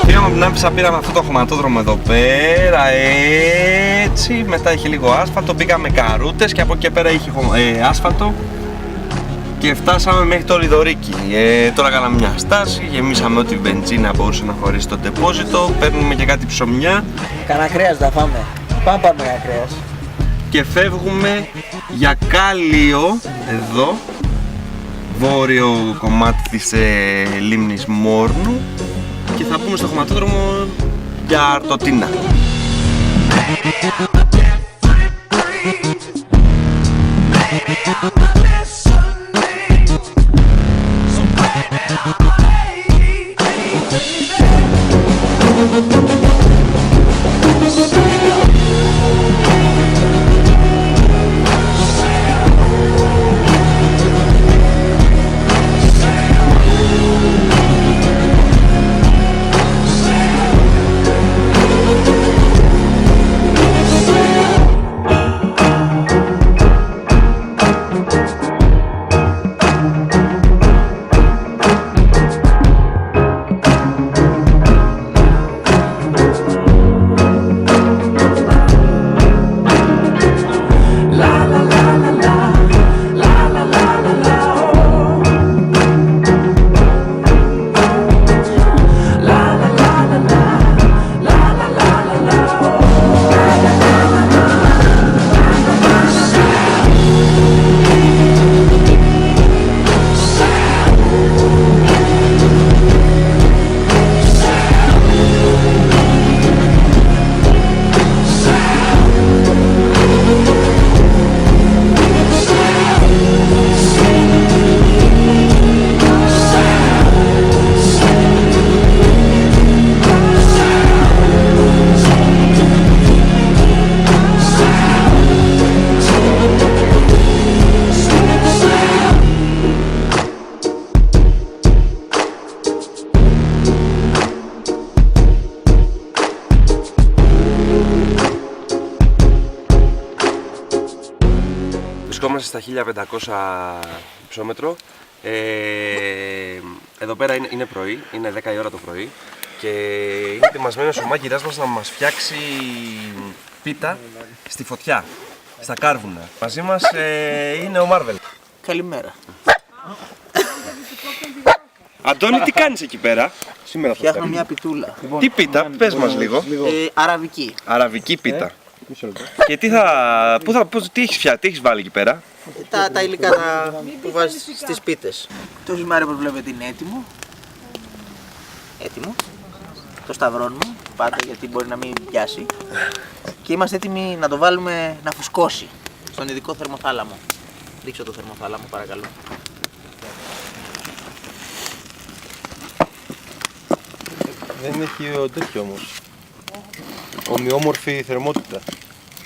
Πήγαμε από την Άμφισσα, πήραμε αυτό το χωματόδρομο εδώ πέρα, έτσι, μετά είχε λίγο άσφαλτο, πήγαμε καρούτες και από εκεί και πέρα είχε άσφαλτο και φτάσαμε μέχρι το Λιδωρίκι. Τώρα κάναμε μια στάση, γεμίσαμε ό,τι βενζίνα μπορούσε να χωρίσει το ντεπόζιτο, παίρνουμε και κάτι ψωμιά. Κανένα κρέας θα φάμε, πάμε κανένα κρέας. Και φεύγουμε για Κάλιο, εδώ, βόρειο κομμάτι της λίμνης Μόρνου και θα πούμε στο χωματόδρομο για Αρτοτίνα. Βρισκόμαστε στα 1500 υψόμετρο. Εδώ πέρα είναι πρωί, είναι 10 η ώρα το πρωί και είναι ετοιμασμένος ο μάγειρας μας να μας φτιάξει πίτα στη φωτιά, στα κάρβουνα. Μαζί μας είναι ο Μάρβελ. Καλημέρα. Αντώνη, τι κάνεις εκεί πέρα σήμερα? Φτιάχνω μια πιτούλα. Τι πίτα, πες μας λίγο. Αραβική. Αραβική πίτα. Και τι έχεις βάλει εκεί πέρα? Τα υλικά που βάζεις στις πίτες. Το ζυμάρι όπως βλέπετε είναι έτοιμο. Έτοιμο. Το σταυρώνουμε πάντα γιατί μπορεί να μην πιάσει. Και είμαστε έτοιμοι να το βάλουμε να φουσκώσει στον ειδικό θερμοθάλαμο. Δείξω το θερμοθάλαμο παρακαλώ. Δεν έχει τέτοιο όμως. Ομοιόμορφη θερμότητα.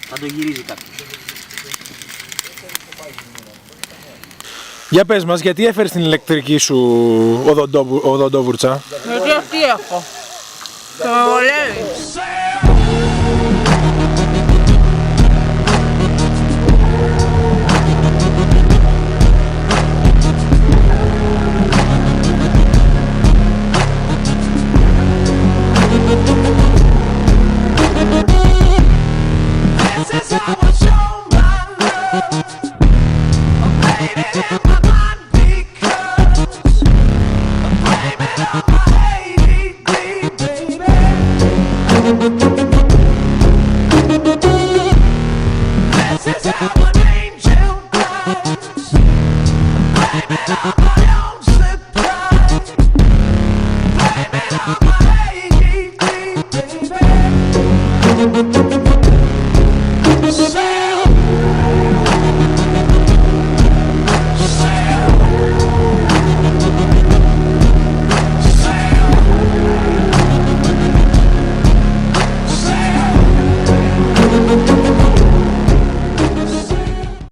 Θα το γυρίζει κάποιος. Για πες μας, γιατί έφερες την ηλεκτρική σου οδοντόβουρτσα? Γιατί αυτή έχω. Και με βολεύει. This is how I show my love.